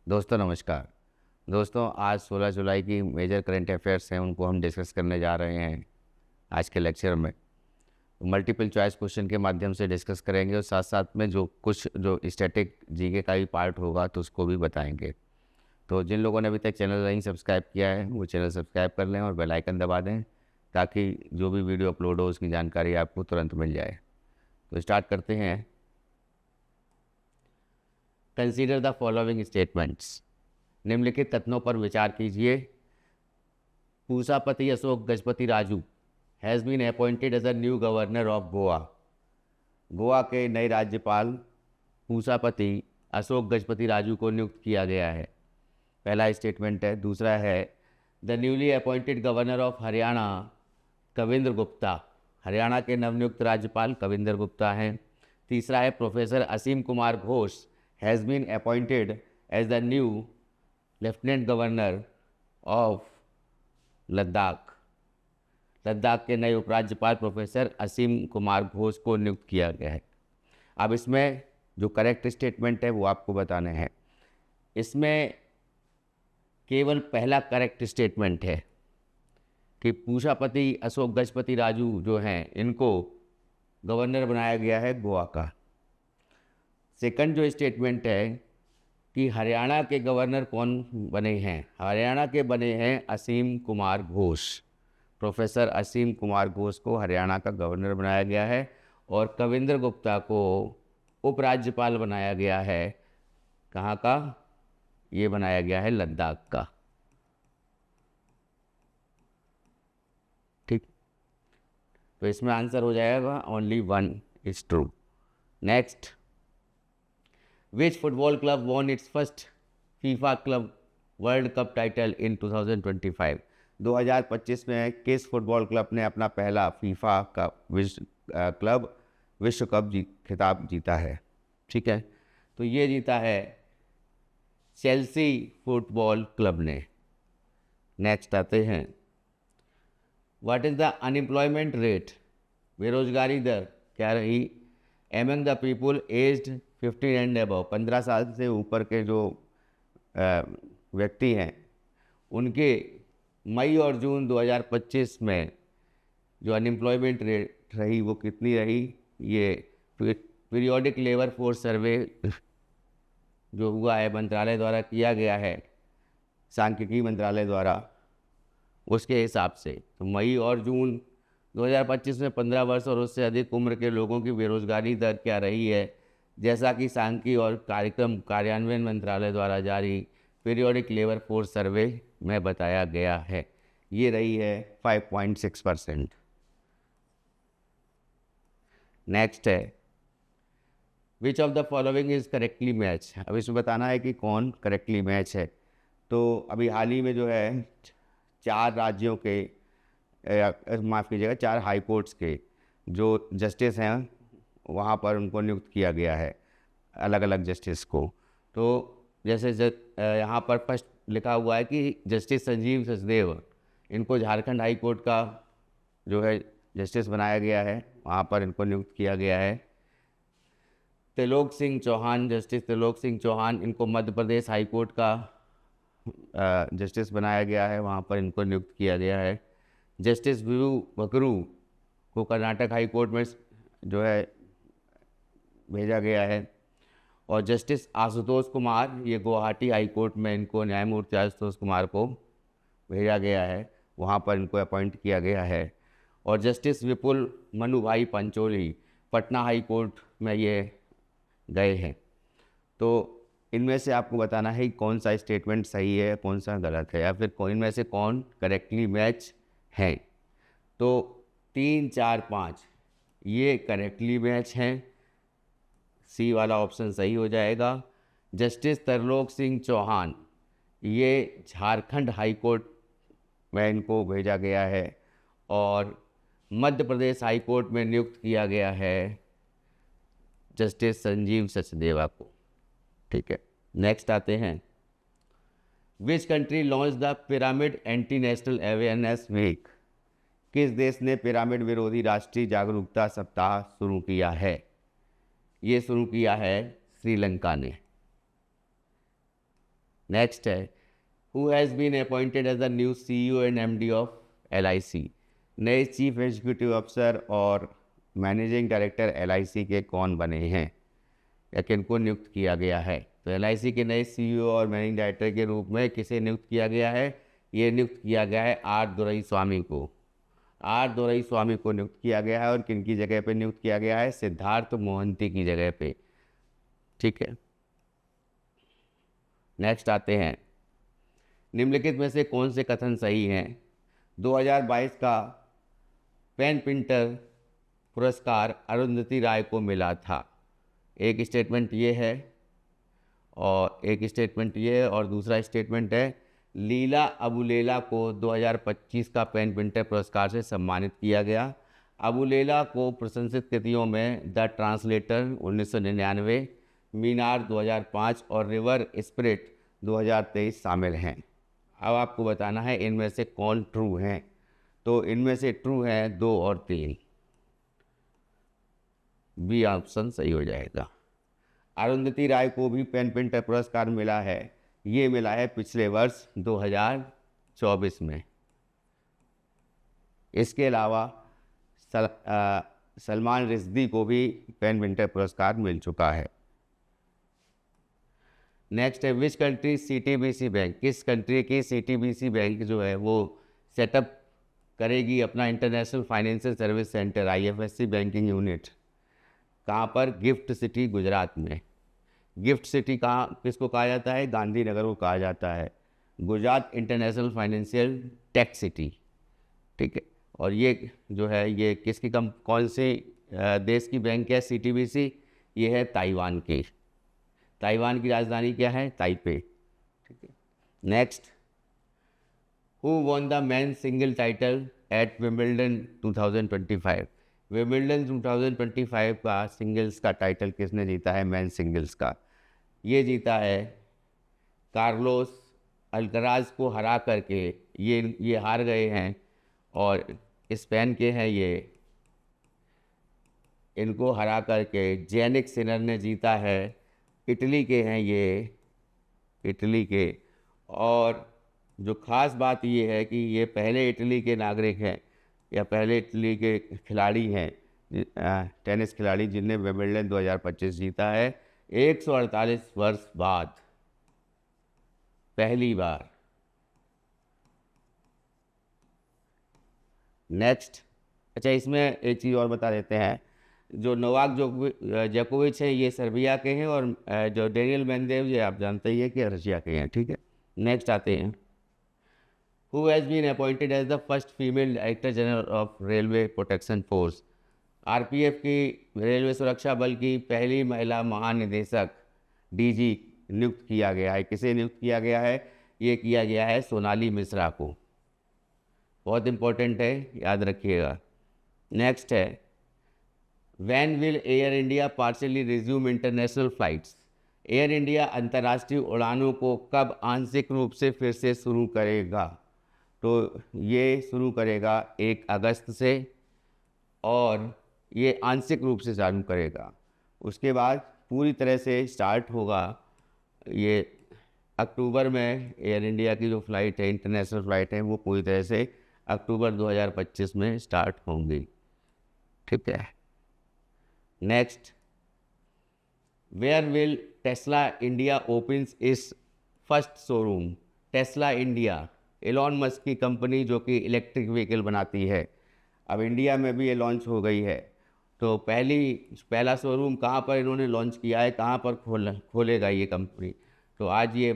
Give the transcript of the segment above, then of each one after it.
दोस्तों नमस्कार। दोस्तों आज 16 जुलाई की मेजर करंट अफेयर्स हैं, उनको हम डिस्कस करने जा रहे हैं आज के लेक्चर में। मल्टीपल चॉइस क्वेश्चन के माध्यम से डिस्कस करेंगे और साथ साथ में जो स्टैटिक जीके का भी पार्ट होगा तो उसको भी बताएंगे। तो जिन लोगों ने अभी तक चैनल नहीं सब्सक्राइब किया है वो चैनल सब्सक्राइब कर लें और बेल आइकन दबा दें ताकि जो भी वीडियो अपलोड हो उसकी जानकारी आपको तुरंत मिल जाए। तो स्टार्ट करते हैं। Consider the following statements. निम्नलिखित कथनों पर विचार कीजिए। Pusapati Ashok Gajapati Raju has been appointed as a new governor of Goa. Goa के नए राज्यपाल पूसापति अशोक गजपति राजू को नियुक्त किया गया है। पहला स्टेटमेंट है। दूसरा है the newly appointed governor of Haryana Kavindra Gupta. Haryana के नवनियुक्त राज्यपाल कविंद्र गुप्ता हैं। तीसरा है professor Asim Kumar Ghosh has been appointed as the new lieutenant governor of Ladakh. Ladakh के नए उपराज्यपाल प्रोफेसर असीम कुमार घोष को नियुक्त किया गया है। अब इसमें जो करेक्ट स्टेटमेंट है वो आपको बताने हैं। इसमें केवल पहला करेक्ट स्टेटमेंट है कि पूसापति अशोक गजपति राजू जो हैं इनको गवर्नर बनाया गया है गोवा का। सेकंड जो स्टेटमेंट है कि हरियाणा के गवर्नर कौन बने हैं, हरियाणा के बने हैं असीम कुमार घोष। प्रोफेसर असीम कुमार घोष को हरियाणा का गवर्नर बनाया गया है और कविंद्र गुप्ता को उपराज्यपाल बनाया गया है। कहाँ का? ये बनाया गया है लद्दाख का। ठीक, तो इसमें आंसर हो जाएगा only one is true. Next, Which football club won its first FIFA Club World Cup title in 2025? 2025 में किस फुटबॉल क्लब ने अपना पहला फीफा का क्लब विश्व कप खिताब जीता है? ठीक है, तो ये जीता है चेल्सी फुटबॉल क्लब ने। नेक्स्ट आते हैं। What is the unemployment rate? बेरोजगारी दर क्या रही among the people aged 15 and above. 15 साल से ऊपर के जो व्यक्ति हैं उनके मई और जून 2025 में जो अनएम्प्लॉयमेंट रेट रही वो कितनी रही? ये पीरियोडिक लेबर फोर्स सर्वे जो हुआ है मंत्रालय द्वारा किया गया है, सांख्यिकी मंत्रालय द्वारा, उसके हिसाब से तो मई और जून 2025 में 15 वर्ष और उससे अधिक उम्र के लोगों की बेरोजगारी दर क्या रही है, जैसा कि सांख्यिकी और कार्यक्रम कार्यान्वयन मंत्रालय द्वारा जारी पीरियोडिक लेबर फोर्स सर्वे में बताया गया है। ये रही है 5.6%। नेक्स्ट है which of the following is correctly match. अब इसमें बताना है कि कौन करेक्टली मैच है। तो अभी हाल ही में जो है 4 राज्यों के माफ़ कीजिएगा 4 हाई कोर्ट्स के जो जस्टिस हैं वहाँ पर उनको नियुक्त किया गया है, अलग अलग जस्टिस को। तो जैसे यहाँ पर फर्स्ट लिखा हुआ है कि जस्टिस संजीव सचदेव, इनको झारखंड हाई कोर्ट का जो है जस्टिस बनाया गया है, वहाँ पर इनको नियुक्त किया गया है। त्रिलोक सिंह चौहान, जस्टिस त्रिलोक सिंह चौहान, इनको मध्य प्रदेश हाई कोर्ट का जस्टिस बनाया गया है, वहाँ पर इनको नियुक्त किया गया है। जस्टिस वीरू बकरू को कर्नाटक हाई कोर्ट में जो है भेजा गया है। और जस्टिस आशुतोष कुमार, ये गुवाहाटी हाई कोर्ट में इनको न्यायमूर्ति आशुतोष कुमार को भेजा गया है, वहाँ पर इनको अपॉइंट किया गया है। और जस्टिस विपुल मनुभाई पंचोली पटना हाई कोर्ट में ये गए हैं। तो इनमें से आपको बताना है कि कौन सा स्टेटमेंट सही है, कौन सा गलत है, या फिर इनमें से कौन करेक्टली मैच है। तो 3, 4, 5 ये करेक्टली मैच हैं। सी वाला ऑप्शन सही हो जाएगा। जस्टिस त्रिलोक सिंह चौहान, ये झारखंड हाई कोर्ट में इनको भेजा गया है और मध्य प्रदेश हाई कोर्ट में नियुक्त किया गया है जस्टिस संजीव सचदेवा को। ठीक है, नेक्स्ट आते हैं। Which country launch the pyramid anti national awareness week. किस देश ने पिरामिड विरोधी राष्ट्रीय जागरूकता सप्ताह शुरू किया है? ये शुरू किया है श्रीलंका ने। नेक्स्ट है, who has been appointed as the new CEO and MD of LIC। नए चीफ एग्जीक्यूटिव ऑफिसर और मैनेजिंग डायरेक्टर LIC के कौन बने हैं या किनको नियुक्त किया गया है? तो LIC के नए CEO और मैनेजिंग डायरेक्टर के रूप में किसे नियुक्त किया गया है? ये नियुक्त किया गया है R दोराईस्वामी को। R दोराईस्वामी को नियुक्त किया गया है और किनकी जगह पे नियुक्त किया गया है? सिद्धार्थ मोहंती की जगह पे। ठीक है, नेक्स्ट आते हैं, निम्नलिखित में से कौन से कथन सही हैं? 2022 का पेन प्रिंटर पुरस्कार अरुंधति राय को मिला था। एक स्टेटमेंट ये है और एक स्टेटमेंट ये है और दूसरा स्टेटमेंट है, लीला अबुलेला को 2025 का पेन प्रिंटर पुरस्कार से सम्मानित किया गया। अबुलेला को प्रशंसित कृतियों में द ट्रांसलेटर 1999, मीनार 2005 और रिवर स्पिरिट 2023 शामिल हैं। अब आपको बताना है इनमें से कौन ट्रू हैं। तो इनमें से ट्रू हैं 2 और 3, बी ऑप्शन सही हो जाएगा। अरुंधति राय को भी पेन प्रिंटर पुरस्कार मिला है, ये मिला है पिछले वर्ष 2024 में। इसके अलावा सलमान रिश्दी को भी पेन प्रिंटर पुरस्कार मिल चुका है। नेक्स्ट है, विच कंट्री CTBC बैंक, किस कंट्री की CTBC बैंक जो है वो सेटअप करेगी अपना international financial service centre IFSC banking unit? कहाँ पर? गिफ्ट सिटी, गुजरात में। गिफ्ट सिटी कहाँ, किसको कहा जाता है? गांधीनगर को कहा जाता है। Gujarat international financial tech city. ठीक है, और ये जो है ये किसकी कौन से देश की बैंक है CTBC? ये है ताइवान की। ताइवान की राजधानी क्या है? ताइपे। ठीक है, next, who won the man single title at Wimbledon 2025? Wimbledon 2025 का सिंगल्स का टाइटल किसने जीता है? मैन सिंगल्स का ये जीता है कार्लोस अल्कराज को हरा करके। ये हार गए हैं और स्पेन के हैं ये, इनको हरा करके जेनिक सिनर ने जीता है। इटली के हैं ये, इटली के। और जो ख़ास बात ये है कि ये पहले इटली के नागरिक हैं या पहले इटली के खिलाड़ी हैं, टेनिस खिलाड़ी जिनने विंबलडन 2025 जीता है 148 वर्ष बाद, पहली बार। नेक्स्ट, अच्छा इसमें एक चीज़ और बता देते हैं, जो नोवाक जोकोविच हैं ये सर्बिया के हैं और जो डेनियल मेदवेदेव ये आप जानते ही हैं कि रशिया के हैं। ठीक है, नेक्स्ट आते हैं, who has been appointed as the first female director general of railway protection force? RPF की रेलवे सुरक्षा बल की पहली महिला महानिदेशक DG नियुक्त किया गया है। किसे नियुक्त किया गया है? ये किया गया है सोनाली मिश्रा को। बहुत इंपॉर्टेंट है, याद रखिएगा। नेक्स्ट है, when will air India partially resume international flights? Air India अंतर्राष्ट्रीय उड़ानों को कब आंशिक रूप से फिर से शुरू करेगा? तो ये शुरू करेगा 1 अगस्त से और ये आंशिक रूप से चालू करेगा। उसके बाद पूरी तरह से स्टार्ट होगा ये अक्टूबर में। एयर इंडिया की जो फ़्लाइट है, इंटरनेशनल फ़्लाइट है, वो पूरी तरह से अक्टूबर 2025 में स्टार्ट होंगी। ठीक है, next, where will Tesla India opens its first showroom? Tesla India Elon Musk की कंपनी जो कि इलेक्ट्रिक व्हीकल बनाती है, अब इंडिया में भी ये लॉन्च हो गई है। तो पहला शोरूम कहाँ पर इन्होंने लॉन्च किया है, कहाँ पर खोलेगा ये कंपनी? तो आज ये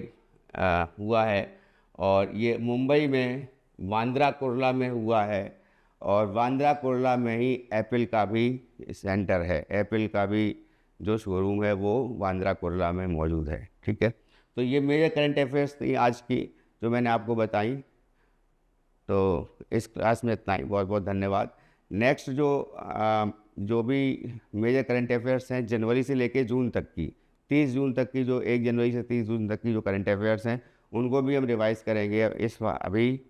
हुआ है और ये मुंबई में बांद्रा कुर्ला में हुआ है और बांद्रा कुर्ला में ही एप्पल का भी सेंटर है। एप्पल का भी जो शोरूम है वो बांद्रा कुर्ला में मौजूद है। ठीक है, तो ये मेरे करंट अफेयर्स थी आज की जो मैंने आपको बताई। तो इस क्लास में इतना ही, बहुत बहुत धन्यवाद। नेक्स्ट जो भी मेजर करंट अफेयर्स हैं जनवरी से लेके जून तक की, 30 जून तक की, जो 1 जनवरी से 30 जून तक की जो करंट अफेयर्स हैं उनको भी हम रिवाइज़ करेंगे। अभी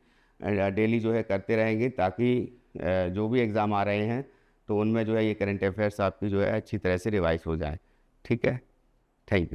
डेली जो है करते रहेंगे ताकि जो भी एग्ज़ाम आ रहे हैं तो उनमें जो है ये करंट अफेयर्स आपकी जो है अच्छी तरह से रिवाइज हो जाए। ठीक है, थैंक यू।